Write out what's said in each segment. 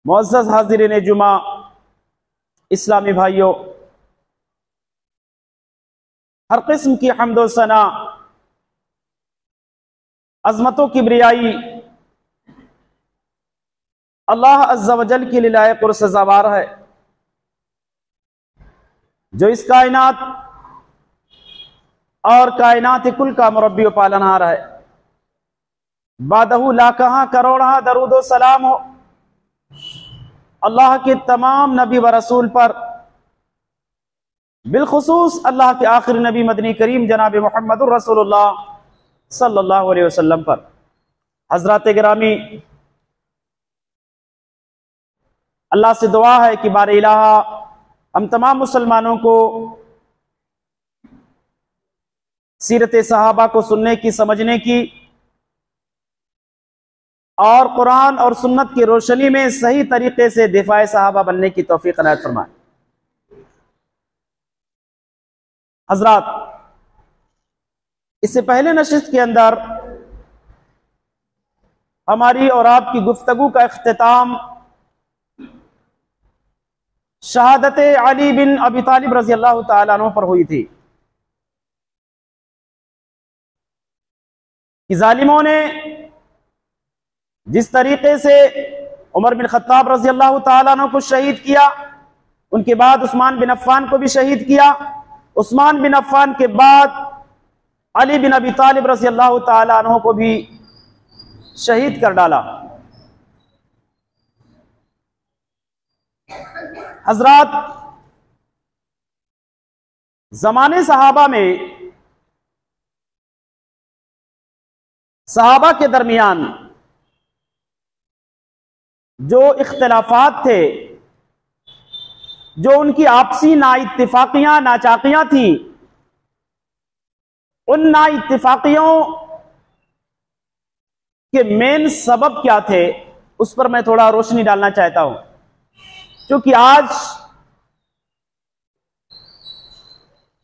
मुअज़्ज़ज़ हाज़िरीन जुमा, इस्लामी भाइयों, हर किस्म की हम्द व सना, अज़मतों की किब्रियाई अल्लाह अज़्ज़ा व जल की लायक और सज़ावार है, जो इस कायनात और कायनात कुल का मुरब्बी व पालनहार है। बादहू ला कहाँ करोड़ा दरूद व सलाम हो अल्लाह के तमाम नबी व रसूल पर, बिलखुसूस अल्लाह के आखिरी नबी मदनी करीम जनाब मुहम्मदुर रसूलुल्लाह सल्लल्लाहु अलैहि वसल्लम पर। हज़रात गिरामी, अल्लाह से दुआ है कि बारे इलाहा हम तमाम मुसलमानों को सीरत सहाबा को सुनने की, समझने की और कुरान और सुन्नत की रोशनी में सही तरीके से दिफाए सहाबा बनने की तौफीक अनायत फरमाए। हजरात, इससे पहले नशिस्त के अंदर हमारी और आपकी गुफ्तगू का इख्तिताम शहादत अली बिन अबी तालिब रजी अल्लाह तआला अन्हु पर हुई थी कि जालिमों ने जिस तरीके से उमर बिन खत्ताब रजी अल्लाह तआला अन्हु को शहीद किया, उनके बाद उस्मान बिन अफ़्फ़ान को भी शहीद किया, उस्मान बिन अफ़्फ़ान के बाद अली बिन अबी तालिब रजी अल्लाह तआला अन्हु को भी शहीद कर डाला। हजरात, जमाने सहाबा में सहाबा के दरमियान जो इख्तिलाफात थे, जो उनकी आपसी नाइत्तिफाकियां, नाचाकियां थी, उन नाइत्तिफाकियों के मेन सबब क्या थे, उस पर मैं थोड़ा रोशनी डालना चाहता हूं। क्योंकि आज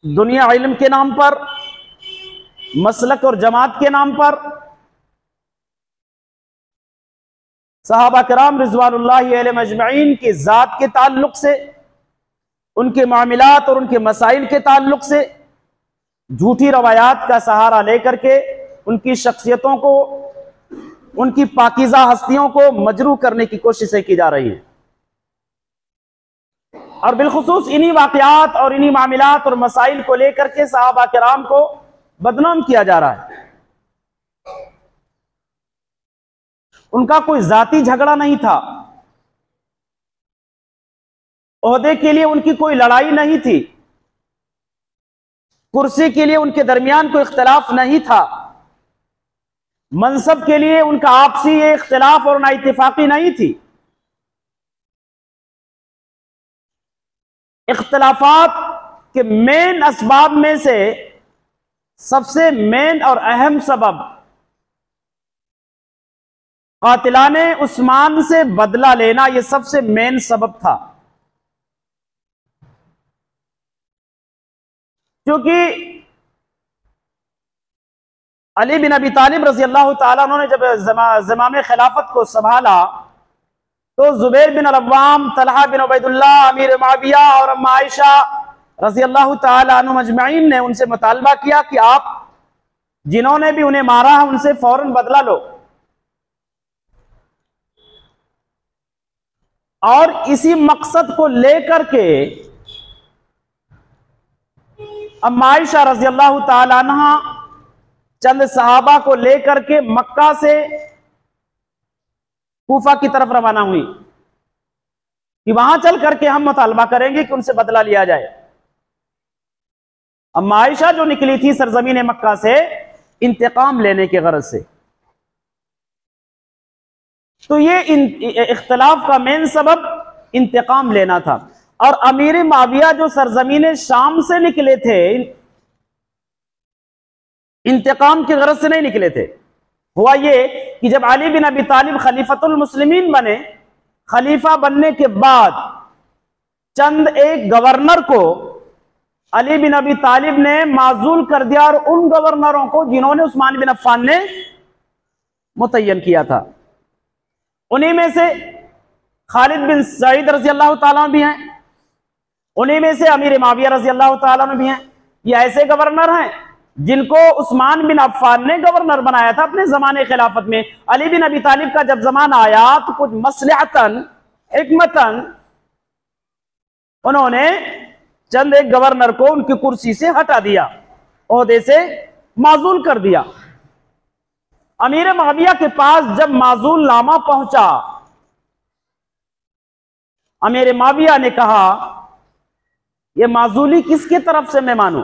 दुनिया इल्म के नाम पर, मसलक और जमात के नाम पर सहाबा किराम रिज़वानुल्लाहि अलैहिम अजमईन की ज़ात के ताल्लुक से, उनके मामलात और उनके मसाइल के ताल्लुक से झूठी रवायात का सहारा लेकर के उनकी शख्सियतों को, उनकी पाकीज़ा हस्तियों को मजरूह करने की कोशिशें की जा रही हैं। और बिलखुसूस इन्हीं वाक़यात और इन्हीं मामलात और मसाइल को लेकर के सहाबा किराम को बदनाम किया जा रहा है। उनका कोई जाती झगड़ा नहीं था, ओहदे के लिए उनकी कोई लड़ाई नहीं थी, कुर्सी के लिए उनके दरमियान कोई इख्तिलाफ नहीं था, मनसब के लिए उनका आपसी इख्तिलाफ और नाइत्तिफाकी नहीं थी। इख्तिलाफात के मेन असबाब में से सबसे मेन और अहम सबब कातिलाने उस्मान से बदला लेना, यह सबसे मेन सबब था। क्योंकि अली बिन अबी तालिब रजी अल्लाह तआला अन्हु ने जब ज़मामे खिलाफत को संभाला तो जुबैर बिन अल-अव्वाम, तलहा बिन उबैदुल्लाह, अमीर मुआविया और अम्मा आयशा रजी अल्लाह तआला अन्हुम अजमईन ने उनसे मुतालबा किया कि आप जिन्होंने भी उन्हें मारा है उनसे फौरन बदला लो। और इसी मकसद को लेकर के अम्मा आयशा रजी अल्लाह तआला अन्हा चंद सहाबा को लेकर के मक्का से कूफा की तरफ रवाना हुई कि वहां चल करके हम मुतालबा करेंगे कि उनसे बदला लिया जाए। अम्मा आयशा जो निकली थी सरजमीन मक्का से इंतकाम लेने के गरज से, तो ये इख्तिलाफ का मेन सबब इंतकाम लेना था। और अमीर मुआविया जो सरजमीन शाम से निकले थे, इंतकाम की गरज से नहीं निकले थे। हुआ ये कि जब अली बिन अबी तालिब खलीफतुल मुस्लिमीन बने, खलीफा बनने के बाद चंद एक गवर्नर को अली बिन अबी तालिब ने माजूल कर दिया, और उन गवर्नरों को जिन्होंने उस्मान बिन अफ़्फ़ान ने मुतय्यन किया था, उन्हीं में से खालिद बिन सईद रजी अल्लाह ताला भी हैं, उन्हीं में से अमीर माविया रजी अल्लाह ताला भी हैं। ये ऐसे गवर्नर हैं जिनको उस्मान बिन अफ्फान ने गवर्नर बनाया था अपने जमाने खिलाफत में। अली बिन अबी तालिब का जब जमाना आया तो कुछ मसलहतन हिकमतन उन्होंने चंद एक गवर्नर को उनकी कुर्सी से हटा दिया, ओहदे से माजूल कर दिया। अमीर माविया के पास जब माजूल नामा पहुंचा, अमीर माविया ने कहा यह माजूली किसके तरफ से मैं मानूं?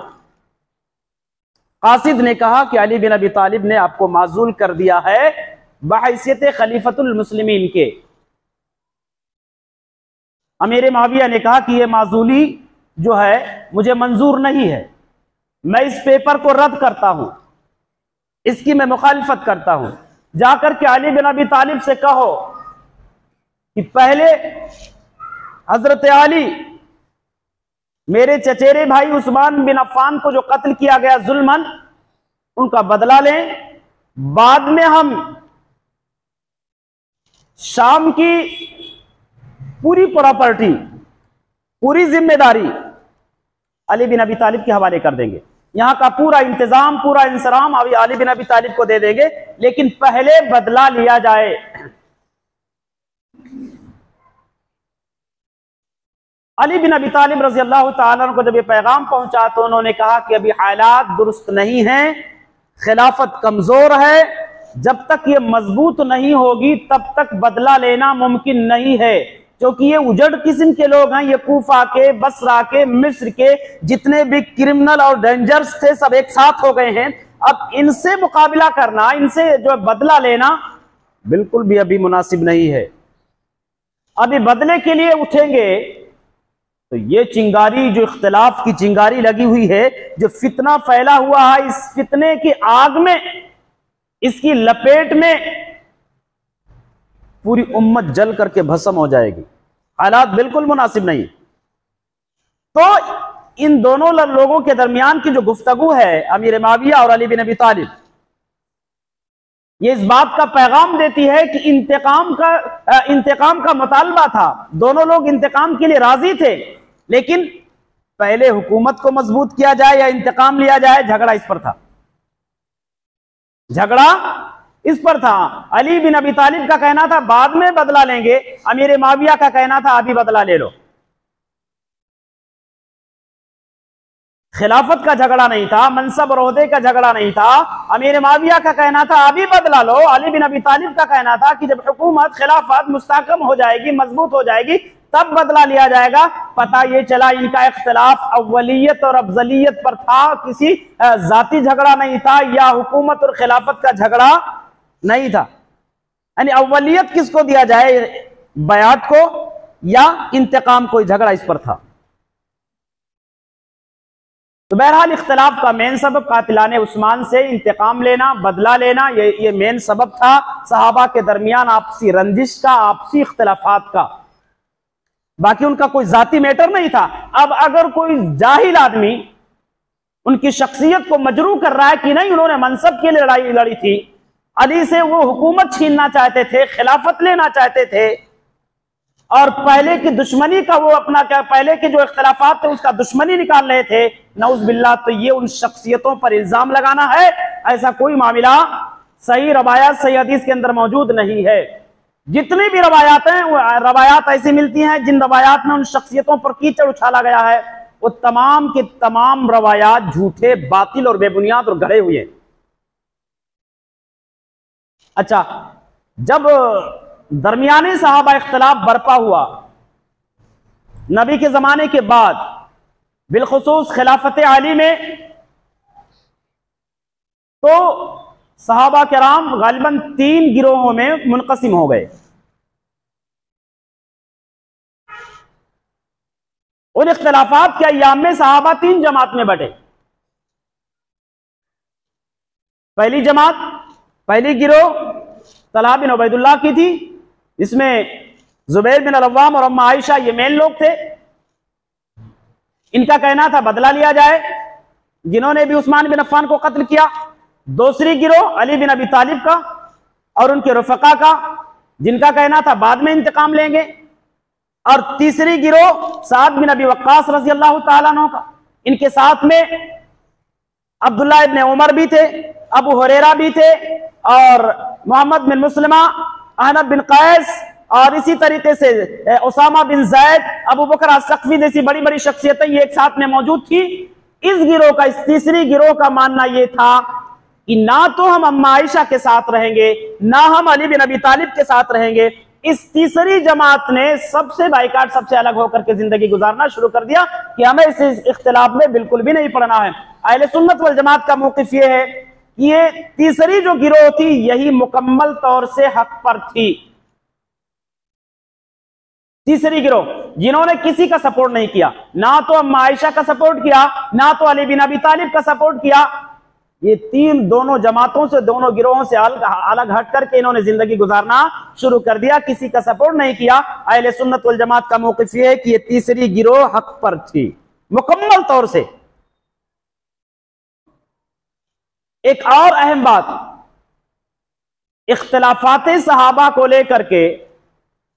कासिद ने कहा कि अली बिन अबी तालिब ने आपको माजूल कर दिया है बहैसियत खलीफतुल मुस्लिमीन के। अमीर माविया ने कहा कि यह माजूली जो है मुझे मंजूर नहीं है, मैं इस पेपर को रद्द करता हूं, इसकी मैं मुखालिफत करता हूं। जाकर के अली बिन अबी तालिब से कहो कि पहले हजरत अली मेरे चचेरे भाई उस्मान बिन अफ्फान को जो कत्ल किया गया जुल्मन, उनका बदला लें। बाद में हम शाम की पूरी प्रॉपर्टी, पूरी जिम्मेदारी अली बिन अबी तालिब के हवाले कर देंगे। यहां का पूरा इंतजाम, पूरा इंसराम अली बिन अबी तालिब को दे देंगे, लेकिन पहले बदला लिया जाए। अली बिन अबी तालिब रजी अल्लाह ताला को जब ये पैगाम पहुंचा तो उन्होंने कहा कि अभी हालात दुरुस्त नहीं हैं, खिलाफत कमजोर है, जब तक ये मजबूत नहीं होगी तब तक बदला लेना मुमकिन नहीं है। क्योंकि ये उजड़ किस्म के लोग हैं, ये कूफा के, बसरा के, मिस्र के जितने भी क्रिमिनल और डेंजर्स थे सब एक साथ हो गए हैं। अब इनसे मुकाबला करना, इनसे जो बदला लेना बिल्कुल भी अभी मुनासिब नहीं है। अभी बदले के लिए उठेंगे तो ये चिंगारी, जो इख्तिलाफ की चिंगारी लगी हुई है, जो फितना फैला हुआ है, इस फितने की आग में, इसकी लपेट में पूरी उम्मत जल करके भस्म हो जाएगी। हालात बिल्कुल मुनासिब नहीं। तो इन दोनों लोगों के दरमियान की जो गुफ्तगू है अमीर माविया और अली बिन अबी तालिब, ये इस बात का पैगाम देती है कि इंतकाम का मुतालबा था। दोनों लोग इंतकाम के लिए राजी थे, लेकिन पहले हुकूमत को मजबूत किया जाए या इंतकाम लिया जाए, झगड़ा इस पर था। झगड़ा इस पर था। अली बिन अबी तालिब का कहना था बाद में बदला लेंगे, अमीर माविया का कहना था अभी बदला ले लो। खिलाफत का झगड़ा नहीं था, मनसब और ओहदे का झगड़ा नहीं था। अमीर माविया का कहना था अभी बदला लो। अली बिन अबी तालिब का कहना था कि जब हुकूमत खिलाफत मुस्तहकम हो जाएगी, मजबूत हो जाएगी, तब बदला लिया जाएगा। पता ये चला इनका इख्तिलाफ अव्वलियत और अफजलियत पर था, किसी जाती झगड़ा नहीं था या हुकूमत और खिलाफत का झगड़ा नहीं था। यानी अव्वलियत किसको दिया जाए, बयात को या इंतकाम को, झगड़ा इस पर था। तो बहरहाल इख्तिलाफ का मेन सबब कातिलाने उस्मान से इंतकाम लेना, बदला लेना, ये मेन सबब था सहाबा के दरमियान आपसी रंजिश का, आपसी इख्तिलाफात का। बाकी उनका कोई जाती मैटर नहीं था। अब अगर कोई जाहिल आदमी उनकी शख्सियत को मजरू कर रहा है कि नहीं उन्होंने मनसब के लिए लड़ाई लड़ी थी, अली से वो हुकूमत छीनना चाहते थे, खिलाफत लेना चाहते थे, और पहले की दुश्मनी का वो अपना क्या, पहले के जो इख्तिलाफात थे उसका दुश्मनी निकाल रहे थे, नऊज़ बिल्लाह। तो ये उन शख्सियतों पर इल्जाम लगाना है, ऐसा कोई मामला सही रवायात, सही हदीस के अंदर मौजूद नहीं है। जितनी भी रवायात हैं, वो रवायात ऐसी मिलती हैं जिन रवायात में उन शख्सियतों पर कीचड़ उछाला गया है, वो तमाम के तमाम रवायात झूठे, बातिल और बेबुनियाद और गढ़े हुए। अच्छा, जब दरमियाने सहाबा इख्तिलाफ बरपा हुआ नबी के जमाने के बाद, बिलखुसूस खिलाफत अली में, तो सहाबा किराम गालिबन 3 गिरोहों में मुनक़सिम हो गए। उन इख्तिलाफात के अय्याम में सहाबा 3 जमात में बटे। पहली जमात, पहली गिरोह तलहा बिन उबैदुल्लाह की थी, इसमें जुबैर बिन अल-अव्वाम और अम्मा आयशा ये मेन लोग थे। इनका कहना था बदला लिया जाए, जिन्होंने भी उस्मान बिन अफ्फान को कत्ल किया। दूसरी गिरोह अली बिन अबी तालिब का और उनके रफ़का का, जिनका कहना था बाद में इंतकाम लेंगे। और तीसरी गिरोह साद बिन अबी वक्कास रजी अल्लाह ताला अन्हु का। इनके साथ में अब्दुल्लाह इब्न उमर भी थे, अबू हुरैरा भी थे, और मोहम्मद बिन मुस्लिमा, अहनब बिन कैस, और इसी तरीके से उसामा बिन जैद, अबू बकर अस्सक़फ़ी जैसी बड़ी बड़ी शख्सियतें ये एक साथ में मौजूद थी। इस गिरोह का, इस तीसरी गिरोह का मानना यह था कि ना तो हम अम्मा आयशा के साथ रहेंगे, ना हम अली बिन अबी तालिब के साथ रहेंगे। इस तीसरी जमात ने सबसे बाइकाट, सबसे अलग होकर के जिंदगी गुजारना शुरू कर दिया कि हमें इस इख्तिलाफ में बिल्कुल भी नहीं पड़ना है। अहले सुन्नत वल जमात का मौक़िफ़ ये है कि ये तीसरी जो गिरोह थी यही मुकम्मल तौर से हक पर थी। तीसरी गिरोह जिन्होंने किसी का सपोर्ट नहीं किया, ना तो अम्मा आयशा का सपोर्ट किया, ना तो अली बिन अबी तालिब का सपोर्ट किया। ये तीन दोनों जमातों से, दोनों गिरोहों से अलग हट करके इन्होंने जिंदगी गुजारना शुरू कर दिया, किसी का सपोर्ट नहीं किया। अहले सुन्नत वल जमात का मौक़िफ़ ये है कि ये तीसरी गिरोह हक पर थी मुकम्मल तौर से। एक और अहम बात, इख्तिलाफात सहाबा को लेकर के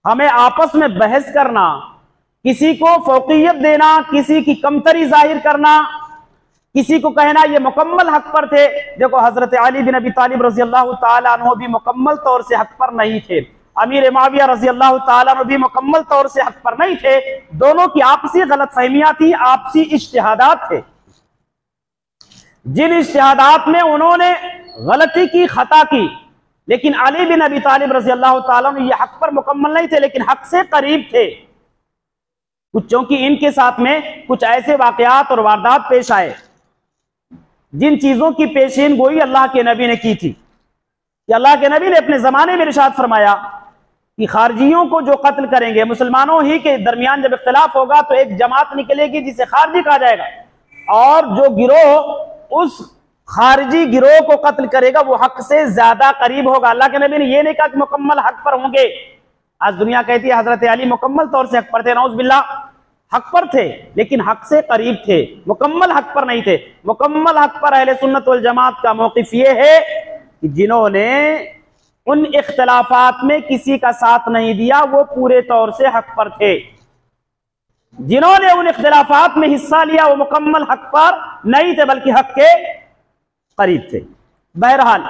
हमें आपस में बहस करना, किसी को फौकियत देना, किसी की कमतरी जाहिर करना, किसी को कहना ये मुकम्मल हक पर थे। देखो हजरत अली बिन अबी तालिब रजी अल्लाह ताला अन्हु भी मुकम्मल तौर से हक पर नहीं थे, अमीर मुआविया रजी अल्लाह ताला अन्हु भी मुकम्मल तौर से हक पर नहीं थे। दोनों की आपसी गलत फहमियां थी, आपसी इज्तिहादात थे। जिन इज्तिहादात में उन्होंने गलती की, खता की, लेकिन अली बिन अबी तालिब रजी अल्लाह ताला अन्हु ये हक पर मुकम्मल नहीं थे, लेकिन हक से करीब थे। कुछ क्योंकि इनके साथ में कुछ ऐसे वाकयात और वारदात पेश आए जिन चीजों की पेशीन गोई अल्लाह के नबी ने की थी कि अल्लाह के नबी ने अपने जमाने में इरशाद फरमाया कि खारजियों को जो कत्ल करेंगे, मुसलमानों ही के दरमियान जब इख्तिलाफ होगा तो एक जमात निकलेगी जिसे खारजी कहा जाएगा, और जो गिरोह उस खारजी गिरोह को कत्ल करेगा वो हक से ज्यादा करीब होगा। अल्लाह के नबी ने यह नहीं कहा कि मुकम्मल हक पर होंगे। आज दुनिया कहती है हजरत अली मुकम्मल तौर से हक पर थे, नौज़ बिल्लाह, हक पर थे लेकिन हक से करीब थे, मुकम्मल हक पर नहीं थे। मुकम्मल हक पर अहले सुन्नत वल जमात का मौक़िफ़ ये है कि जिन्होंने उन इख्तिलाफात में किसी का साथ नहीं दिया वो पूरे तौर से हक पर थे, जिन्होंने उन इख्तिलाफात में हिस्सा लिया वो मुकम्मल हक पर नहीं थे बल्कि हक के करीब थे। बहरहाल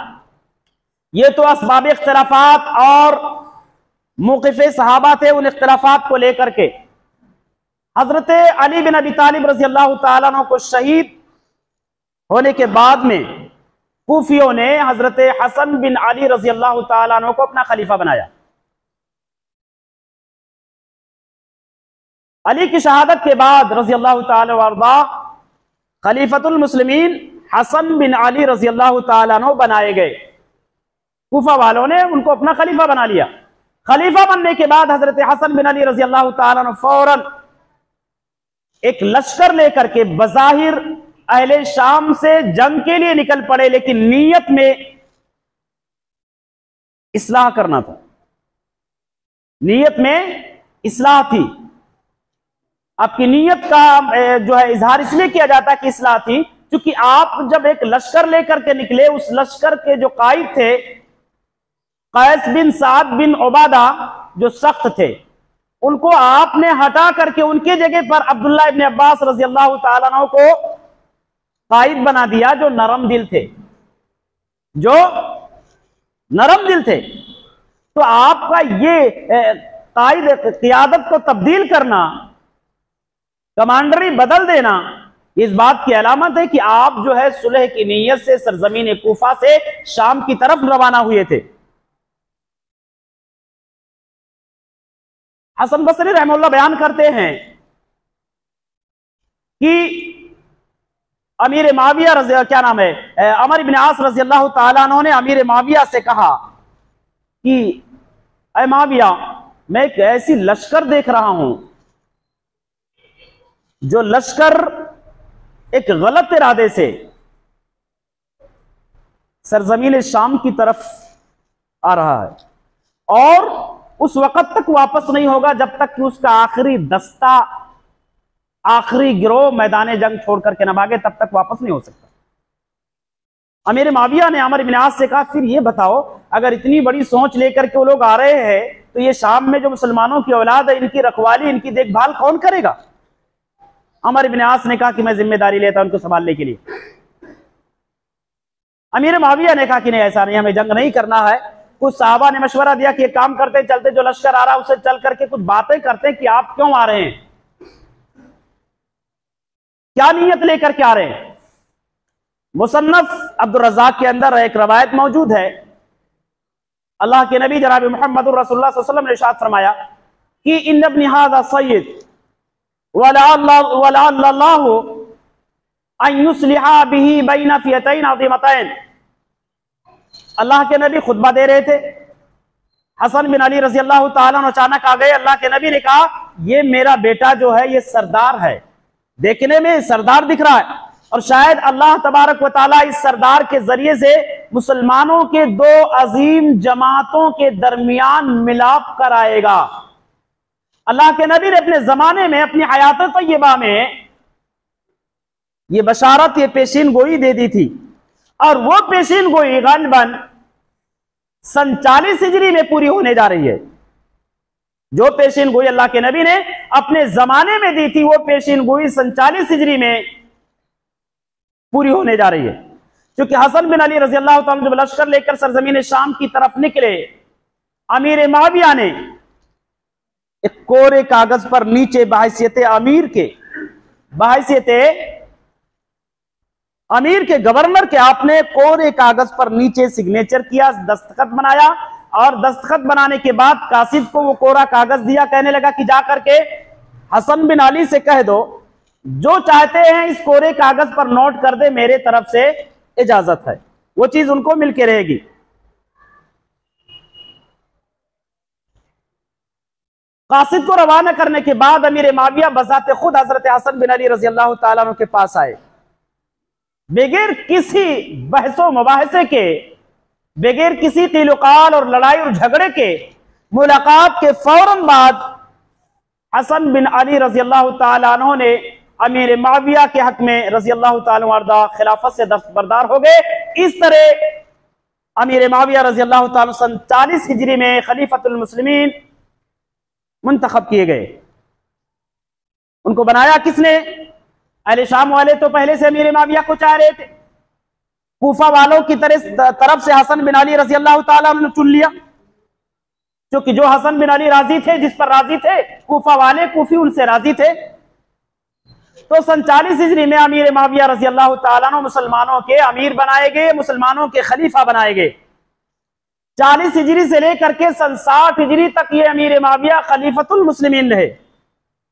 ये तो असबाब इख्तिलाफात और मौक़िफ़े सहाबा थे। उन इख्तिलाफात को लेकर के हजरत अली बिन अबी तालिब रजी अल्लाह ताला अन्हु को शहीद होने के बाद में कूफियों ने हजरत हसन बिन अली रजी अल्लाह ताला अन्हु को अपना खलीफा बनाया। अली की शहादत के बाद रजी अल्लाह ताला वर्दा खलीफतुल मुस्लिमीन हसन बिन अली रजी अल्लाह ताला अन्हु बनाए गए। कूफा वालों ने उनको अपना खलीफा बना लिया। खलीफा बनने के बाद हजरत हसन बिन अली रजी अल्लाह ताला अन्हु फौरन एक लश्कर लेकर के बज़ाहिर अहले शाम से जंग के लिए निकल पड़े, लेकिन नीयत में इस्लाह करना था, नीयत में इस्लाह थी। आपकी नीयत का जो है इजहार इसलिए किया जाता है कि इस्लाह थी, क्योंकि आप जब एक लश्कर लेकर के निकले, उस लश्कर के जो कायद थे कैस बिन साद बिन उबादा जो सख्त थे, उनको आपने हटा करके उनके जगह पर अब्दुल्ला इब्न अब्बास रजी अल्लाह ताला अन्हु को कायद बना दिया, जो नरम दिल थे, जो नरम दिल थे। तो आपका ये कायद क़ियादत को तब्दील करना, कमांडरी बदल देना, इस बात की अलामत है कि आप जो है सुलह की नीयत से सरजमीन कूफा से शाम की तरफ रवाना हुए थे। हसन बसरी रहमतुल्लाह बयान करते हैं कि अमीर मुआविया रज़ी क्या नाम है अमर इब्न आस रज़ी अल्लाह ताला अन्हु ने अमीर मुआविया से कहा कि ऐ मुआविया, मैं एक ऐसी लश्कर देख रहा हूं जो लश्कर एक गलत इरादे से सरजमीन शाम की तरफ आ रहा है और उस वक्त तक वापस नहीं होगा जब तक कि उसका आखिरी दस्ता, आखिरी गिरोह मैदान जंग छोड़ करके न भागे, तब तक वापस नहीं हो सकता। अमीर मुआविया ने अमर इब्न आस से कहा, फिर ये बताओ, अगर इतनी बड़ी सोच लेकर के वो लोग आ रहे हैं तो ये शाम में जो मुसलमानों की औलाद है, इनकी रखवाली, इनकी देखभाल कौन करेगा? अमर इब्न आस ने कहा कि मैं जिम्मेदारी लेता उनको संभालने के लिए। अमीर मुआविया ने कहा कि नहीं, ऐसा नहीं, हमें जंग नहीं करना है। कुछ सहाबा ने मशवरा दिया कि एक काम करते चलते, जो लश्कर आ रहा है उससे चल करके कुछ बातें करते कि आप क्यों आ रहे हैं, क्या नीयत लेकर के आ रहे हैं। मुसन्नफ अब्दुल रज़्ज़ाक़ के अंदर एक रवायत मौजूद है, अल्लाह के नबी जनाब मोहम्मद रसूलुल्लाह सल्लल्लाहु अलैहि वसल्लम ने इरशाद फरमाया कि इन इब्न हाज़ा सय्यद वलअल्लाहु अन युस्लिहा बिही बैन फ़ियतैन अज़ीमतैन। अल्लाह के नबी खुतबा दे रहे थे, हसन बिन अली रजी अल्लाह तआला अन्हु अचानक आ गए। अल्लाह के नबी ने कहा, ये मेरा बेटा जो है ये सरदार है, देखने में सरदार दिख रहा है, और शायद अल्लाह तबारक व तआला इस सरदार के जरिए से मुसलमानों के दो अजीम जमातों के दरमियान मिलाप कराएगा। अल्लाह के नबी ने अपने जमाने में, अपनी हयात तय्यबा में ये बशारत, ये पेशीन गोई दे दी थी, और वो पेशीन गोई गालिबन सन 40 हिजरी में पूरी होने जा रही है। जो पेशीन गोई अल्लाह के नबी ने अपने जमाने में दी थी, वो पेशीन गोई सन 40 हिजरी में पूरी होने जा रही है। क्योंकि हसन बिन अली रजी अल्लाह तआला जब लश्कर लेकर सरजमीन शाम की तरफ निकले, अमीर मुआविया ने एक कोरे कागज पर नीचे बहैसियत अमीर के, बहैसियत अमीर के, गवर्नर के, आपने कोरे कागज पर नीचे सिग्नेचर किया, दस्तखत बनाया, और दस्तखत बनाने के बाद कासिद को वो कोरा कागज दिया, कहने लगा कि जाकर के हसन बिन अली से कह दो जो चाहते हैं इस कोरे कागज पर नोट कर दे, मेरे तरफ से इजाजत है, वो चीज उनको मिलके रहेगी। कासिद को रवाना करने के बाद अमीर मुआविया बजाते खुद हजरत हसन बिन अली रजी अल्लाह तआला अन्हु के पास आए, बगैर किसी बहसो मुबाहसे के, बगैर किसी कीलुकाल और लड़ाई और झगड़े के, मुलाकात के फौरन बाद हसन बिन अली रजी अल्लाह तआला अन्हु ने अमीर मुआविया के हक में रजी अल्लाह तआला अर्दा खिलाफत से दस्तबरदार हो गए। इस तरह अमीर मुआविया रजी अल्लाह तआला सन 40 हिजरी में खलीफतुल मुस्लिमीन मुंतखब किए गए। उनको बनाया किसने? अहले शाम वाले तो पहले से अमीर मुआविया को चाह रहे थे, कूफा वालों की तरफ से हसन बिन अली रजी अल्लाह तआला ने चुन लिया, क्योंकि जो हसन बिन अली राजी थे, जिस पर राजी थे कूफा वाले, कूफी उनसे राजी थे। तो सन 40 हिजरी में अमीर मुआविया रजी अल्लाह तआला अन्हु मुसलमानों के अमीर बनाए गए, मुसलमानों के खलीफा बनाए गए। 40 हिजरी से लेकर के सन 60 हिजरी तक ये अमीर मुआविया खलीफतुल मुस्लिमीन रहे,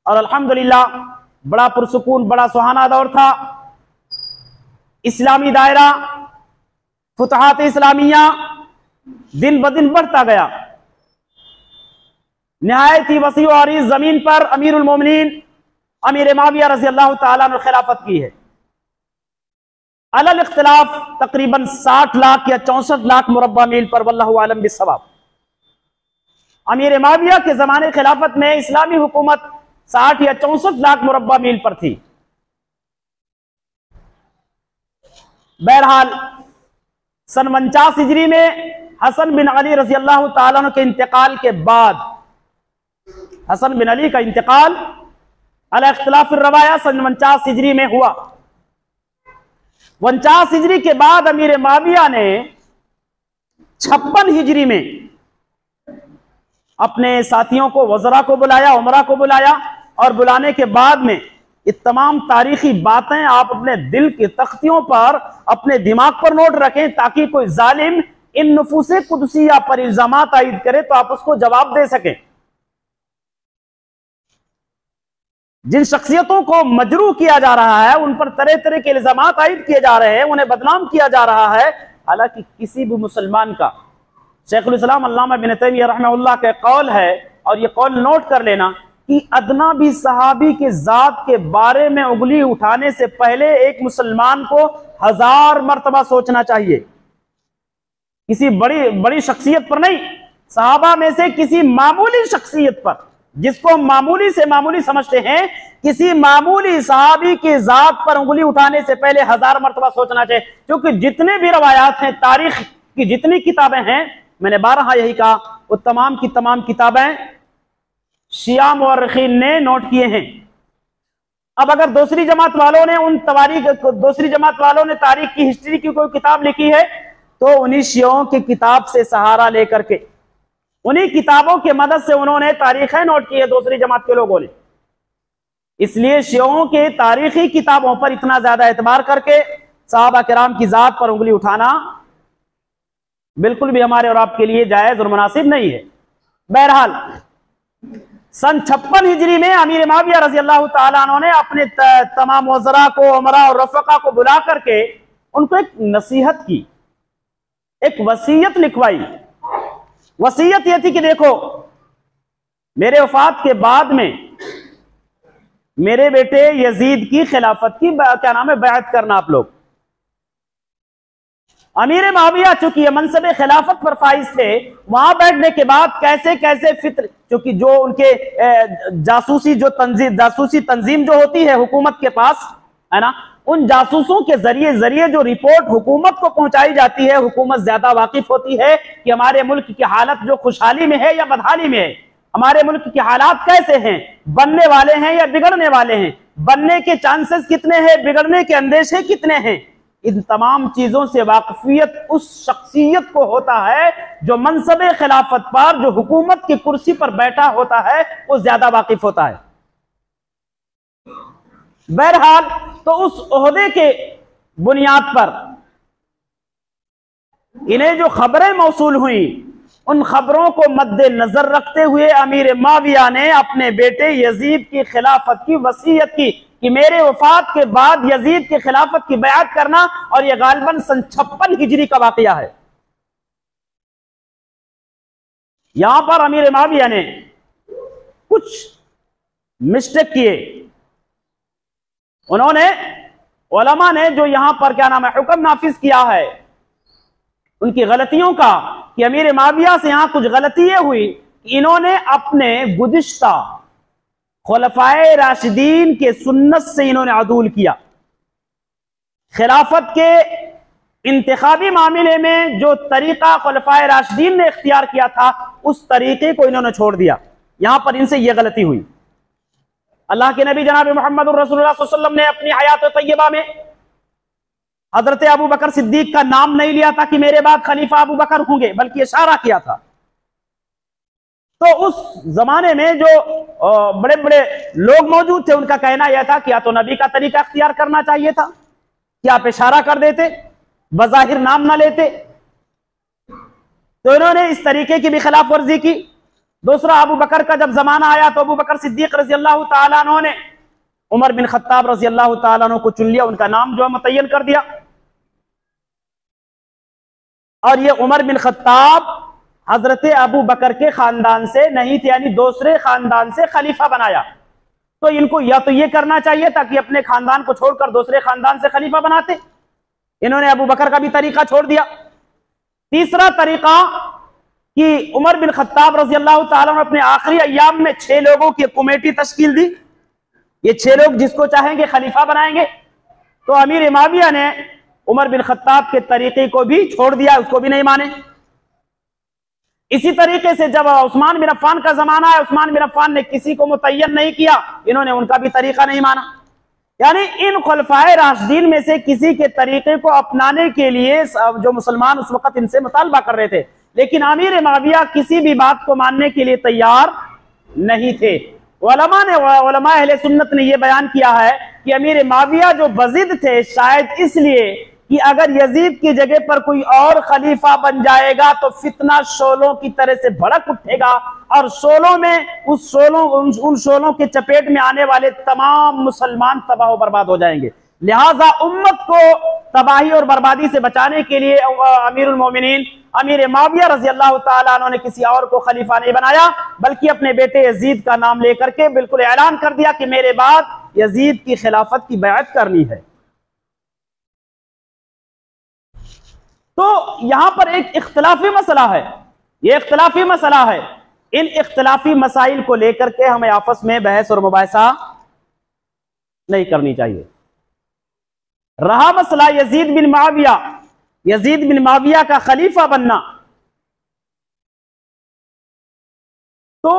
और अल्हम्दुलिल्लाह बड़ा पुरसुकून, बड़ा सुहाना दौर था। इस्लामी दायरा, फुतहात इस्लामिया दिन ब दिन बढ़ता गया। निहायत ही वसी और इस जमीन पर अमीरुल मोमिनीन अमीर मुआविया रजी अल्लाह तआला ने खिलाफत की है। अलल इख्तिलाफ तकरीबन 60 लाख या 64 लाख मुरब्बा मील पर, वल्लाहु आलम बिस्सवाब। अमीर मुआविया के जमाने खिलाफत में इस्लामी हुकूमत 60 या 64 लाख मुरब्बा मील पर थी। बहरहाल सन 49 हिजरी में हसन बिन अली रजी अल्लाह तआला अन्हु के इंतकाल के बाद, हसन बिन अली का इंतकाल अला इख्तिलाफ रवाया सन 49 हिजरी में हुआ। 49 हिजरी के बाद अमीर मुआविया ने 56 हिजरी में अपने साथियों को, वज़रा को बुलाया, उमरा को बुलाया, और बुलाने के बाद में ये तमाम तारीखी बातें आप अपने दिल की तख्तियों पर, अपने दिमाग पर नोट रखें, ताकि कोई जालिम इन नुफूसे कुदसिया पर इल्जामात आयद करे तो आप उसको जवाब दे सकें। जिन शख्सियतों को मजरूह किया जा रहा है, उन पर तरह तरह के इल्जामात आयद किए जा रहे हैं, उन्हें बदनाम किया जा रहा है, हालांकि किसी भी मुसलमान का, शेखुल इस्लाम अल्लामा इब्न तैमिय्या रहमहुल्लाह का कौल है, और ये कौल नोट कर लेना, कि अदना भी सहाबी के जात के बारे में उंगली उठाने से पहले एक मुसलमान को 1000 मर्तबा सोचना चाहिए। किसी बड़ी शख्सियत पर नहीं, सहाबा में से किसी मामूली शख्सियत पर, जिसको हम मामूली से मामूली समझते हैं, किसी मामूली सहाबी की जात पर उंगली उठाने से पहले 1000 मर्तबा सोचना चाहिए। क्योंकि जितने भी रवायात हैं, तारीख की जितनी किताबें हैं, मैंने बारहा यही कहा, वो तमाम की तमाम किताबें शिया मुअर्रिखीन ने नोट किए हैं। अब अगर दूसरी जमात वालों ने दूसरी जमात वालों ने तारीख की हिस्ट्री की कोई किताब लिखी है तो उन्हीं शियों की किताब से सहारा लेकर के, उन्हीं किताबों के मदद से उन्होंने तारीखें नोट की है दूसरी जमात के लोगों ने। इसलिए शियों के तारीखी किताबों पर इतना ज्यादा एतबार करके सहाबा किराम की जात पर उंगली उठाना बिल्कुल भी हमारे और आपके लिए जायज और मुनासिब नहीं है। बहरहाल सन 56 हिजरी में अमीर माविया रजी अल्लाह ताला अन्हु ने अपने तमाम वज़रा को, उमरा और रफ़क़ा को बुला करके उनको एक नसीहत की, एक वसीयत लिखवाई। वसीयत यह थी कि देखो, मेरे वफात के बाद में मेरे बेटे यजीद की खिलाफत की क्या नाम है बैअत करना आप लोग। अमीर माविया चूंकि ये मनसब खिलाफत पर फाइज थे, वहां बैठने के बाद कैसे कैसे फित्र, चूंकि जो उनके जासूसी तंजीम जो होती है हुकूमत के पास, है ना, उन जासूसों के जरिए जो रिपोर्ट हुकूमत को पहुंचाई जाती है, हुकूमत ज्यादा वाकिफ होती है कि हमारे मुल्क की हालत जो खुशहाली में है या बदहाली में है, हमारे मुल्क के हालात कैसे हैं, बनने वाले हैं या बिगड़ने वाले हैं, बनने के चांसेस कितने हैं, बिगड़ने के अंदेशे कितने हैं। इन तमाम चीजों से वाकफियत उस शख्सियत को होता है जो मनसब खिलाफत पर, जो हुकूमत की कुर्सी पर बैठा होता है, वो ज्यादा वाकिफ होता है। बहरहाल तो उस ओहदे के बुनियाद पर इन्हें जो खबरें मौसूल हुई, उन खबरों को मद्देनजर रखते हुए अमीर माविया ने अपने बेटे यजीद की खिलाफत की वसीयत की कि मेरे वफात के बाद यजीद की खिलाफत की बयात करना, और यह गालिबन सन 56 हिजरी का वाकया है। यहां पर अमीर माविया ने कुछ मिस्टेक किए। उन्होंने, उलमा ने जो यहां पर क्या नाम है हुक्म नाफिज किया है, उनकी गलतियों का, कि अमीर माविया से यहां कुछ गलतियां हुई। इन्होंने अपने गुज़िश्ता खुलफाए राशिदीन के सुन्नत से इन्होंने अदूल किया। खिलाफत के इंतखाबी मामले में जो तरीका खुलफाए राशिदीन ने इख्तियार किया था, उस तरीके को इन्होंने छोड़ दिया। यहां पर इनसे यह गलती हुई। अल्लाह के नबी जनाब मोहम्मद रसूलुल्लाह सल्लल्लाहु अलैहि वसल्लम ने अपनी हयात तय्यबा में हजरत अबू बकर सिद्दीक का नाम नहीं लिया था कि मेरे बाद खलीफा अबू बकर होंगे, बल्कि इशारा किया था। तो उस जमाने में जो बड़े बड़े लोग मौजूद थे, उनका कहना यह था कि या तो नबी का तरीका इख्तियार करना चाहिए था कि आप इशारा कर देते, बज़ाहिर नाम ना लेते। तो इन्होंने इस तरीके की भी खिलाफ वर्जी की। दूसरा, अबू बकर का जब जमाना आया तो अबू बकर सिद्दीक रजी अल्लाह ताला अन्हु ने उमर बिन खत्ताब रजी अल्लाह ताला अन्हु को चुन लिया, उनका नाम जो है मुतय्यन कर दिया। और ये उमर बिन खत्ताब हजरत अबू बकर के खानदान से नहीं थे, यानी दूसरे खानदान से खलीफा बनाया। तो इनको या तो ये करना चाहिए था कि अपने खानदान को छोड़कर दूसरे खानदान से खलीफा बनाते, इन्होंने अबू बकर का भी तरीका छोड़ दिया। तीसरा तरीका कि उमर बिन खत्ताब रजी अल्लाह ताला ने अपने आखिरी अय्याम में 6 लोगों की कमेटी तश्कील दी, ये 6 लोग जिसको चाहेंगे खलीफा बनाएंगे। तो अमीर माविया ने उमर बिन खत्ताब के तरीके को भी छोड़ दिया, उसको भी नहीं माने। इसी तरीके से जब उस्मान बिन अफ़्फ़ान का जमाना है, उस्मान बिन अफ़्फ़ान ने किसी को मुतय्यन नहीं किया, इन्होंने उनका भी तरीका नहीं माना। यानी इन खुलफाए राशिदीन में से किसी के तरीके को अपनाने के लिए जो मुसलमान उस वक्त इनसे मुतालबा कर रहे थे, लेकिन अमीर माविया किसी भी बात को मानने के लिए तैयार नहीं थे। उलमा अहले सुन्नत ने यह बयान किया है कि अमीर माविया जो बज़िद थे, शायद इसलिए कि अगर यजीद की जगह पर कोई और खलीफा बन जाएगा तो फितना शोलों की तरह से भड़क उठेगा, और शोलों में उन शोलों के चपेट में आने वाले तमाम मुसलमान तबाह और बर्बाद हो जाएंगे। लिहाजा उम्मत को तबाही और बर्बादी से बचाने के लिए अमीरुल मोमिनीन अमीर माविया रजी अल्लाह ताला अन्हु ने किसी और को खलीफा नहीं बनाया, बल्कि अपने बेटे यजीद का नाम लेकर के बिल्कुल ऐलान कर दिया कि मेरे बाद यजीद की खिलाफत की बैअत करनी है। तो यहां पर एक इख्तिलाफी मसला है, ये इख्तिलाफी मसला है। इन इख्तिलाफी मसाइल को लेकर के हमें आपस में बहस और मुबाहिसा नहीं करनी चाहिए। रहा मसला यजीद बिन माविया का खलीफा बनना, तो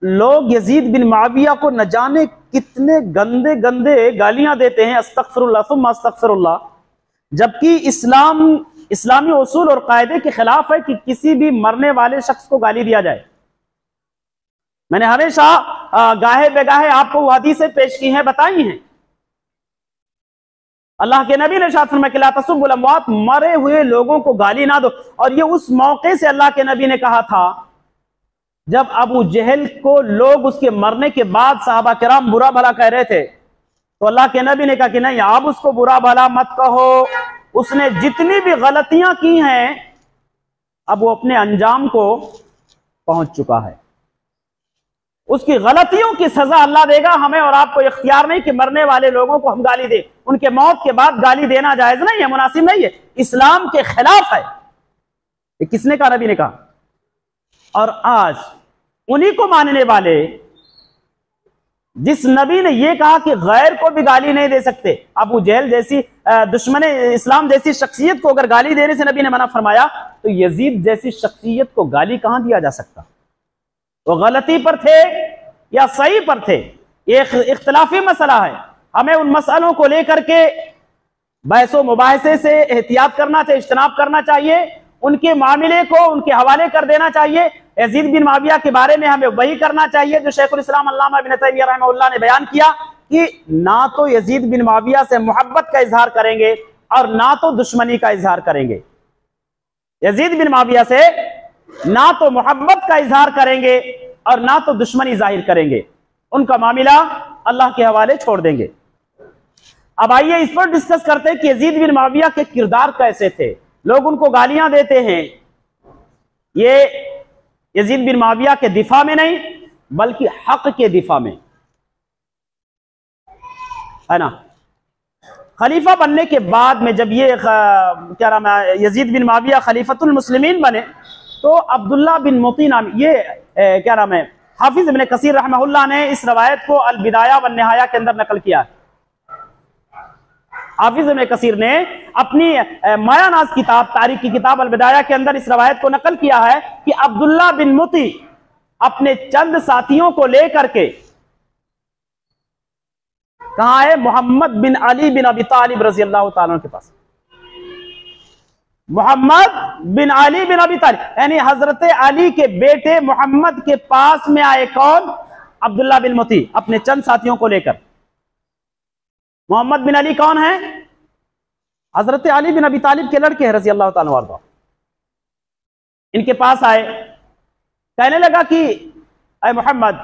लोग यजीद बिन मुआविया को न जाने कितने गंदे गंदे गालियां देते हैं, अस्तगफिरुल्लाह सुम्मा अस्तगफिरुल्लाह, जबकि इस्लामी उसूल और कायदे के खिलाफ है कि किसी भी मरने वाले शख्स को गाली दिया जाए। मैंने हमेशा गाहे बेगाहे आपको वो हदीसें पेश की हैं, बताई हैं। अल्लाह के नबी ने इरशाद फरमाया कि ला तसुब्बुल अमवात, मरे हुए लोगों को गाली ना दो। और ये उस मौके से अल्लाह के नबी ने कहा था जब अबू जहल को लोग उसके मरने के बाद सहाबा किराम बुरा भला कह रहे थे, तो अल्लाह के नबी ने कहा कि नहीं, आप उसको बुरा भला मत कहो, उसने जितनी भी गलतियां की हैं अब वो अपने अंजाम को पहुंच चुका है, उसकी गलतियों की सजा अल्लाह देगा। हमें और आपको इख्तियार नहीं कि मरने वाले लोगों को हम गाली दें, उनके मौत के बाद गाली देना जायज नहीं है, मुनासिब नहीं है, इस्लाम के खिलाफ है। ये किसने कहा? नबी ने कहा। और आज उन्हीं को मानने वाले, जिस नबी ने यह कहा कि गैर को भी गाली नहीं दे सकते, अबू जहल जैसी दुश्मन इस्लाम जैसी शख्सियत को अगर गाली देने से नबी ने मना फरमाया, तो यजीद जैसी शख्सियत को गाली कहां दिया जा सकता? वो गलती पर थे या सही पर थे, ये इख्तिलाफी मसला है। हमें उन मसलों को लेकर के बहसो मुबाहसे से एहतियात करना चाहिए, इज्तनाब करना चाहिए, उनके मामले को उनके हवाले कर देना चाहिए। यजीद बिन मुआविया के बारे में हमें वही करना चाहिए जो शेखुल इस्लाम अल्लामा इब्न तैमिय्या रहमहुल्लाह ने बयान किया कि ना तो यजीद बिन मुआविया से मोहब्बत का इजहार करेंगे और ना तो दुश्मनी का इजहार करेंगे। यजीद बिन मुआविया से ना तो मोहब्बत का इजहार करेंगे और ना तो दुश्मनी जाहिर करेंगे, उनका मामला अल्लाह के हवाले छोड़ देंगे। अब आइए इस पर डिस्कस करते हैं कि यजीद बिन मुआविया के किरदार कैसे थे। लोग उनको गालियां देते हैं, ये यजीद बिन मुआविया के दिफा में नहीं बल्कि हक के दिफा में है ना। खलीफा बनने के बाद में जब ये क्या नाम है यजीद बिन मुआविया खलीफतुल मुस्लिमीन बने, तो अब्दुल्ला बिन मुती नाम, ये क्या नाम है, हाफिज इब्न कसीर रहमहुल्लाह ने इस रवायत को अल बिदाया व निहाया के अंदर नकल किया है। हाफिज इब्न कसीर ने अपनी मायानाज किताब, तारीख की किताब अल बिदाया के अंदर इस रवायत को नकल किया है कि अब्दुल्ला बिन मुती अपने चंद साथियों को लेकर के कहा है मोहम्मद बिन अली बिन अबी तालिब रजी अल्लाह ताला के पास। मोहम्मद बिन अली बिन अबी तालिब यानी हजरत अली के बेटे मोहम्मद के पास में आए। कौन? अब्दुल्ला बिन मुती अपने चंद साथियों को लेकर। मोहम्मद बिन अली कौन है? हजरत अली बिन अबी तालिब के लड़के हैं रजी अल्लाह ताला अन्हु। इनके पास आए, कहने लगा कि अय मोहम्मद,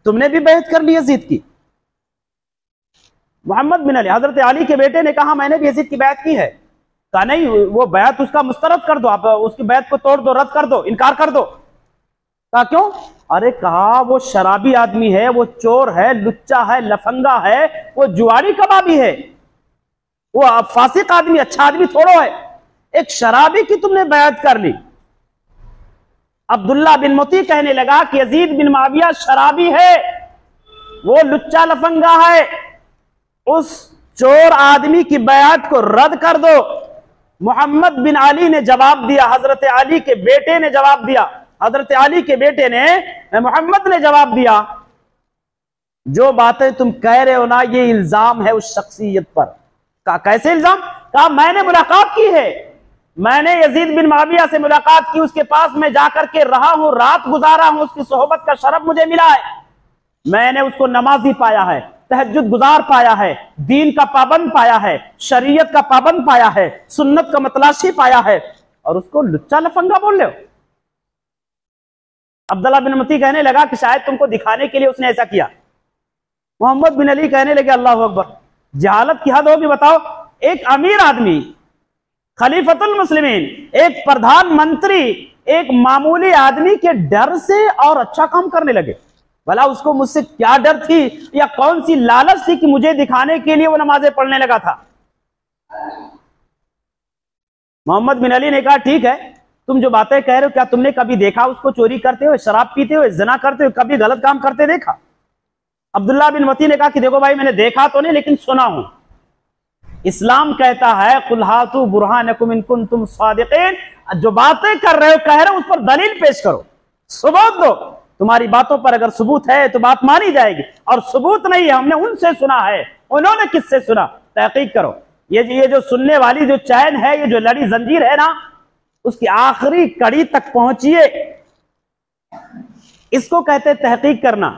तुमने भी बैत कर ली यजीद की? मोहम्मद बिन अली, हजरत अली के बेटे ने कहा मैंने भी यजीद की बैत की है। कहा नहीं, वो बैत उसका मुस्तरद कर दो, आप उसकी बैत को तोड़ दो, रद्द कर दो, इनकार कर दो। कहा क्यों? अरे कहा वो शराबी आदमी है, वो चोर है, लुच्चा है, लफंगा है, वो जुआरी कबाबी है, वो फासिक आदमी, अच्छा आदमी थोड़ो है। एक शराबी की तुमने बैत कर ली। अब्दुल्ला बिन मुती कहने लगा कि यजीद बिन मुआविया शराबी है, वो लुच्चा लफंगा है, उस चोर आदमी की बैत को रद्द कर दो। मोहम्मद बिन अली ने जवाब दिया, हजरत अली के बेटे ने जवाब दिया, हजरत अली के बेटे ने, मोहम्मद ने जवाब दिया, जो बातें तुम कह रहे हो ना, ये इल्जाम है उस शख्सियत पर। कहा कैसे इल्जाम? कहा मैंने मुलाकात की है, मैंने यजीद बिन मुआविया से मुलाकात की, उसके पास में जाकर के रहा हूं, रात गुजारा हूं, उसकी सोहबत का शरफ मुझे मिला है। मैंने उसको नमाजी पाया है, तहज्जुद गुजार पाया है, दीन का पाबंद पाया है, शरीयत का पाबंद पाया है, सुन्नत का मतलाशी पाया है, और उसको लुच्चा लफंगा बोल रहे हो। अब्दुल्ला बिन मुती कहने लगा कि शायद तुमको दिखाने के लिए उसने ऐसा किया। मोहम्मद बिन अली कहने लगे अल्लाह अकबर, जहालत की हद होगी। बताओ, एक अमीर आदमी, खलीफतुल मुस्लिमीन, एक प्रधानमंत्री, एक मामूली आदमी के डर से और अच्छा काम करने लगे। भला उसको मुझसे क्या डर थी या कौन सी लालच थी कि मुझे दिखाने के लिए वो नमाजें पढ़ने लगा था? मोहम्मद बिन अली ने कहा ठीक है, तुम जो बातें कह रहे हो, क्या तुमने कभी देखा उसको चोरी करते हुए, शराब पीते हुए, जना करते हुए, कभी गलत काम करते देखा? अब्दुल्ला बिन मुती ने कहा कि देखो भाई, मैंने देखा तो नहीं लेकिन सुना हूं। इस्लाम कहता है कुल हातू बुरहानकुम इन कुंतुम सादिकीन, जो बातें कर रहे हो, कह रहे हो, उस पर दलील पेश करो, सबूत दो। तुम्हारी बातों पर अगर सबूत है तो बात मानी जाएगी, और सबूत नहीं है, हमने उनसे सुना है, उन्होंने किससे सुना, तहकीक करो। ये जो सुनने वाली जो चैन है, ये जो लड़ी जंजीर है ना, उसकी आखिरी कड़ी तक पहुंचिए, इसको कहते तहकीक करना।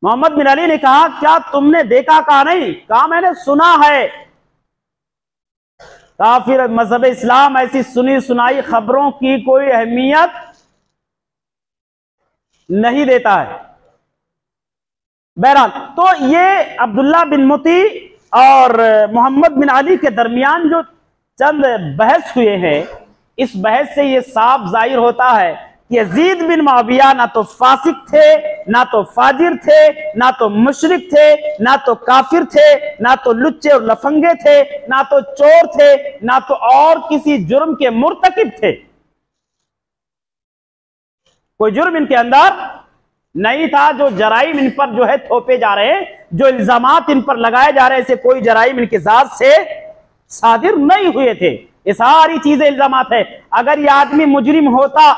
मोहम्मद बिन अली ने कहा, क्या तुमने देखा? कहा नहीं। कहा मैंने सुना है। काफिर मजहब इस्लाम ऐसी सुनी सुनाई खबरों की कोई अहमियत नहीं देता है। बहरहाल, तो ये अब्दुल्ला बिन मुती और मोहम्मद बिन अली के दरमियान जो चंद बहस हुए हैं, इस बहस से ये साफ जाहिर होता है कि यजीद बिन मुआविया ना तो फासिक थे, ना तो फाजिर थे, ना तो मुशरिक थे, ना तो काफिर थे, ना तो लुच्चे और लफंगे थे, ना तो चोर थे, ना तो और किसी जुर्म के मुर्तकिब थे। कोई जुर्म इनके अंदर नहीं था। जो जराइम इन पर जो है थोपे जा रहे हैं, जो इल्जामात इन पर लगाए जा रहे हैं, ऐसे कोई जराइम इनके जात से सादिर नहीं हुए थे। ये सारी चीजें इल्जामात है। अगर यह आदमी मुजरिम होता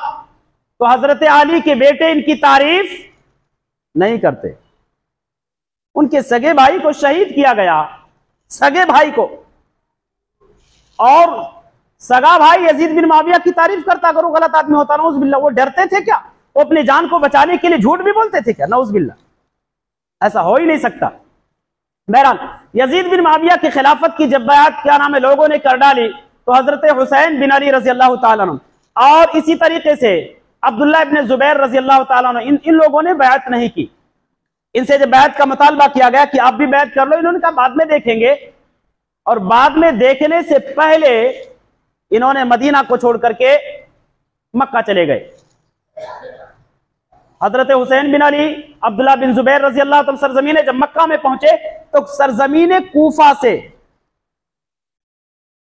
तो हजरत अली के बेटे इनकी तारीफ नहीं करते। उनके सगे भाई को शहीद किया गया, सगे भाई को, और सगा भाई यजीद बिन मुआविया की तारीफ करता अगर वो गलत आदमी होता, नऊज़ बिल्लाह। वो डरते थे क्या? वो अपनी जान को बचाने के लिए झूठ भी बोलते थे क्या? नऊज़ बिल्लाह, ऐसा हो ही नहीं सकता। बहरहाल, यजीद बिन मुआविया की खिलाफत की जब बैअत क्या नाम है लोगों ने कर डाली, तो हजरत हुसैन बिन अली रजी अल्लाह तआला अन्हु और इसी तरीके से अब्दुल्ला इब्न जुबैर रजी अल्लाह तआला अन्हु, इन लोगों ने बैअत नहीं की। इनसे जब बैअत का मुतालबा किया गया कि आप भी बैअत कर लो, इन्होंने कहा बाद में देखेंगे, और बाद में देखने से पहले इन्होंने मदीना को छोड़ करके मक्का चले गए। हजरत हुसैन बिन अली, अब्दुल्ला बिन जुबैर रजी अल्लाह तआला सरजमीन, जब मक्का में पहुंचे तो सरजमीन कूफा से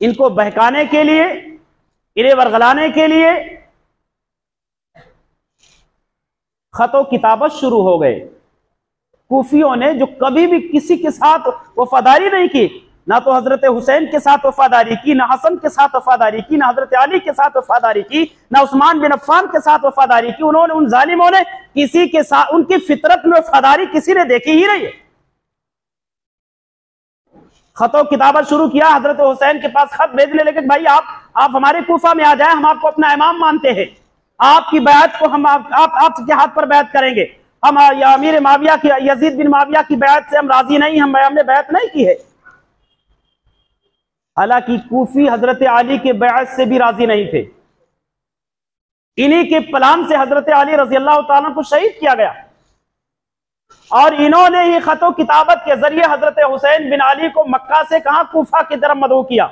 इनको बहकाने के लिए, इन्हें वरगलाने के लिए खतो किताबत शुरू हो गए। कूफियों ने जो कभी भी किसी के साथ वफादारी नहीं की, ना तो हजरत हुसैन के साथ वफादारी की, ना हसन के साथ वफादारी की, ना हजरत अली के साथ वफादारी की, ना उस्मान बिन अफ्फान के साथ वफादारी की। उन्होंने, उन जालिमों ने किसी के साथ, उनकी फितरत में वफादारी किसी ने देखी ही नहीं है। खतो किताबत शुरू किया, हजरत हुसैन के पास खत भेजने लगे, भाई आप हमारे कूफा में आ जाए, हम आपको अपना इमाम मानते हैं, आपकी बैत को हम आपके हाथ पर बैत करेंगे, हम अमीर मुआविया की, यजीद बिन मुआविया की बैत से हम राजी नहीं, हमने बैत नहीं की है। हालांकि कूफी हजरत अली के बैत से भी राजी नहीं थे। इन्हीं के प्लान से हजरत अली रजी अल्लाह तआला को शहीद किया गया, और इन्होंने ही खतो किताबत के जरिए हजरत हुसैन बिन अली को मक्का से कहां कूफा की तरफ मदऊ किया।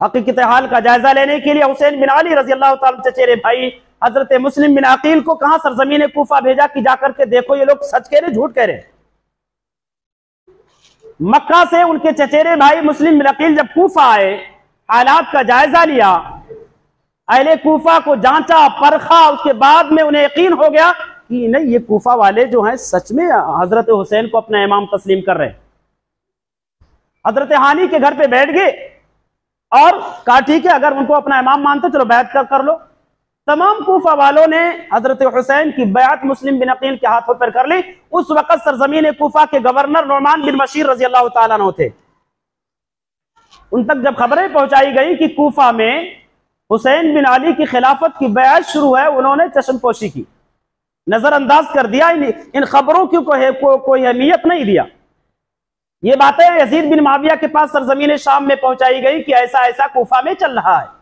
हकीकत हाल का जायजा लेने के लिए हुसैन बिन अली रजी अल्लाह तआला चचेरे भाई हजरत मुस्लिम बिन अकील को कहां सरजमीन कूफा भेजा कि जाकर के देखो ये लोग सच कह रहे झूठ कह रहे। मक्का से उनके चचेरे भाई मुस्लिम बिन अकील जब कूफा आए, हालात का जायजा लिया, अहले कूफा को जांचा परखा, उसके बाद में उन्हें यकीन हो गया कि नहीं, ये कूफा वाले जो हैं सच में हजरत हुसैन को अपना इमाम तस्लीम कर रहे हैं। हजरत हानी के घर पे बैठ गए और कहा ठीक है, अगर उनको अपना इमाम मानते चलो बैत कर लो। तमाम कूफा वालों ने हजरत हुसैन की बैत मुस्लिम बिन अकील के हाथों पर कर ली। उस वक्त सरजमीन कूफा के गवर्नर नुमान बिन बशीर रजी अल्लाह तआला अन्हु थे। उन तक जब खबरें पहुंचाई गई कि कूफा में हुसैन बिन अली की खिलाफत की बैत शुरू है, उन्होंने चश्मपोशी की, नजरअंदाज कर दिया, इन खबरों की कोई अहमियत नहीं दिया। ये बातें यजीद बिन मुआविया के पास सरजमीन शाम में पहुंचाई गई कि ऐसा ऐसा कूफा में चल रहा है।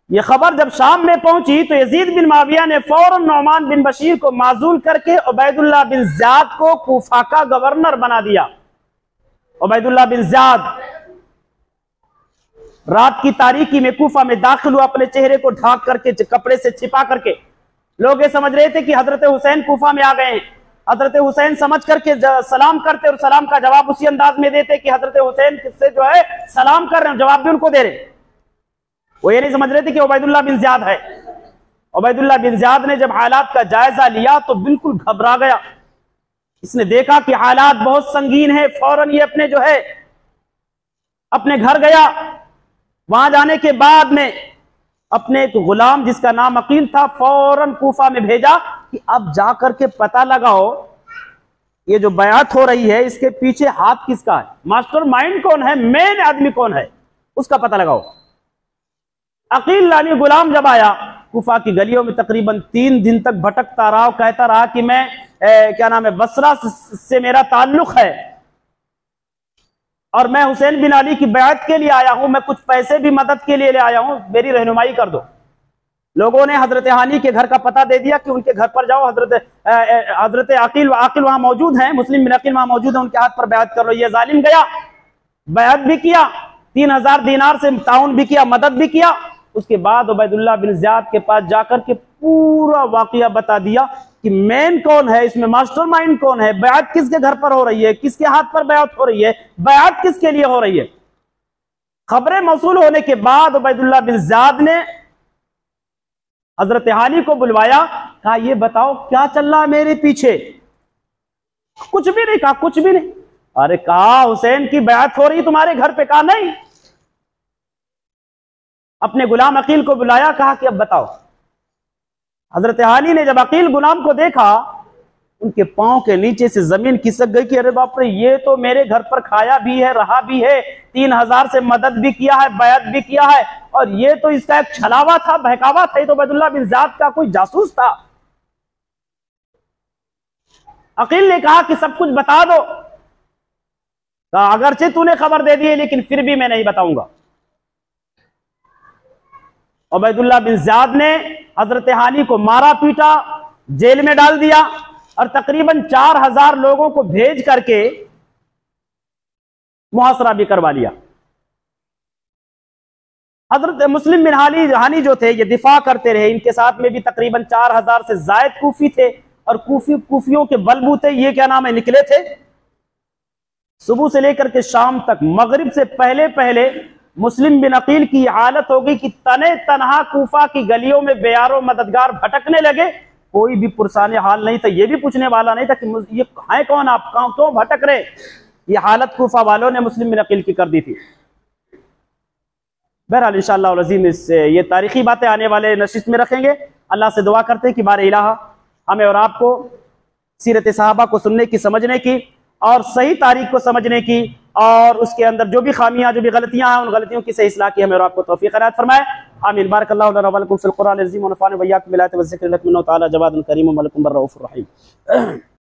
ये खबर जब शाम में पहुंची तो यजीद बिन मुआविया ने फौरन नुमान बिन बशीर को माजूल करके उबैदुल्लाह बिन ज़ियाद को कूफा का गवर्नर बना दिया। उबैदुल्लाह बिन ज़ियाद रात की तारीकी में कूफा में दाखिल हुआ, अपने चेहरे को ढाक करके, कपड़े से छिपा करके। लोग ये समझ रहे थे कि हजरत हुसैन कूफा में आ गए हैं। हजरत हुसैन समझ करके सलाम करते और सलाम का जवाब उसी अंदाज में देते कि हजरत हुसैन किससे जो है सलाम कर रहे हैं, जवाब भी उनको दे रहे। वो ये नहीं समझ रहे थे कि उबैदुल्लाह बिन ज़ियाद है। उबैदुल्लाह बिन ज़ियाद ने जब हालात का जायजा लिया तो बिल्कुल घबरा गया। इसने देखा कि हालात बहुत संगीन है, फौरन ये अपने जो है अपने घर गया। वहां जाने के बाद में अपने एक गुलाम जिसका नाम अकील था फौरन कूफा में भेजा कि अब जाकर के पता लगाओ ये जो बयात हो रही है इसके पीछे हाथ किसका है, मास्टर माइंड कौन है, मेन आदमी कौन है, उसका पता लगाओ। अकील लानी गुलाम जब आया कूफा की गलियों में तकरीबन 3 दिन तक भटकता रहा, कहता रहा कि मैं क्या नाम है, बसरा से मेरा ताल्लुक है और मैं हुसैन बिन अली की बैत के लिए आया हूं, मैं कुछ पैसे भी मदद के लिए ले आया हूं, मेरी रहनुमाई कर दो। लोगों ने हजरत हानी के घर का पता दे दिया कि उनके घर पर जाओ, हजरत अकील वहां मौजूद हैं, मुस्लिम बिन अकील वहां मौजूद है, उनके हाथ पर बैत कर लो। ये जालिम गया, बैत भी किया, 3000 दीनार से ताउन भी किया, मदद भी किया। उसके बाद उबैदुल्लाह बिन ज़ियाद के पास जाकर के पूरा वाकया बता दिया कि मेन कौन है इसमें, मास्टरमाइंड कौन है, बैत किसके घर पर हो रही है, किसके हाथ पर बैत हो रही है, बैत किसके लिए हो रही है। खबरें मौसूल होने के बाद उबैदुल्लाह बिन ज़ियाद ने हजरत हानी को बुलवाया, कहा ये बताओ क्या चल रहा है मेरे पीछे। कुछ भी नहीं कहा, कुछ भी नहीं। अरे कहा हुसैन की बैत हो रही तुम्हारे घर पे, कहा नहीं। अपने गुलाम अकील को बुलाया, कहा कि अब बताओ। हजरत हानी ने जब अकील गुलाम को देखा, उनके पांव के नीचे से जमीन खिसक गई कि अरे बाप रे, ये तो मेरे घर पर खाया भी है, रहा भी है, 3000 से मदद भी किया है, बैत भी किया है, और ये तो इसका एक छलावा था, बहकावा था, ये तो उबैदुल्लाह बिन ज़ियाद का कोई जासूस था। अकील ने कहा कि सब कुछ बता दो। कहा अगरचे तूने खबर दे दी है लेकिन फिर भी मैं नहीं बताऊंगा। उबैदुल्लाह बिन ज़ियाद ने हजरत हानी को मारा पीटा, जेल में डाल दिया और तकरीबन 4000 लोगों को भेज करके मुहासरा भी करवा लिया। हजरत मुस्लिम बिन हानी जो थे ये दिफा करते रहे, इनके साथ में भी तकरीबन 4000 से जायद कूफी थे और कूफियों के बलबूते ये क्या नाम है निकले थे। सुबह से लेकर के शाम तक, मगरिब से पहले पहले मुस्लिम बिन अकील की हालत हो गई कि तने तनहा कूफा की गलियों में बेयारो मददगार भटकने लगे। कोई भी पुरसाने हाल नहीं था, ये भी पूछने वाला नहीं था कि ये है कौन, आप क्यों भटक रहे। ये हालत कूफा वालों ने मुस्लिम बिन अकील की कर दी थी। बहरहाल इंशाअल्लाह अज़ीम ये तारीखी बातें आने वाले नशिस्त में रखेंगे। अल्लाह से दुआ करते हैं कि बारे इलाहा हमें और आपको सीरत सहाबा को सुनने की, समझने की और सही तारीख को समझने की, और उसके अंदर जो भी खामियां, जो भी गलतियां हैं, उन गलतियों की सही इस्लाह की हमें और आपको तौफीक इनायत फरमाए। आमीन। बारकल्लाहु लना व लकुम फिल कुरानिल अज़ीम व नफ़अनी व इय्याकुम बिल आयाति व ज़िक्रिल हकीम व तआला जवादुन करीम व मलकुम बर्रऊफुर रहीम।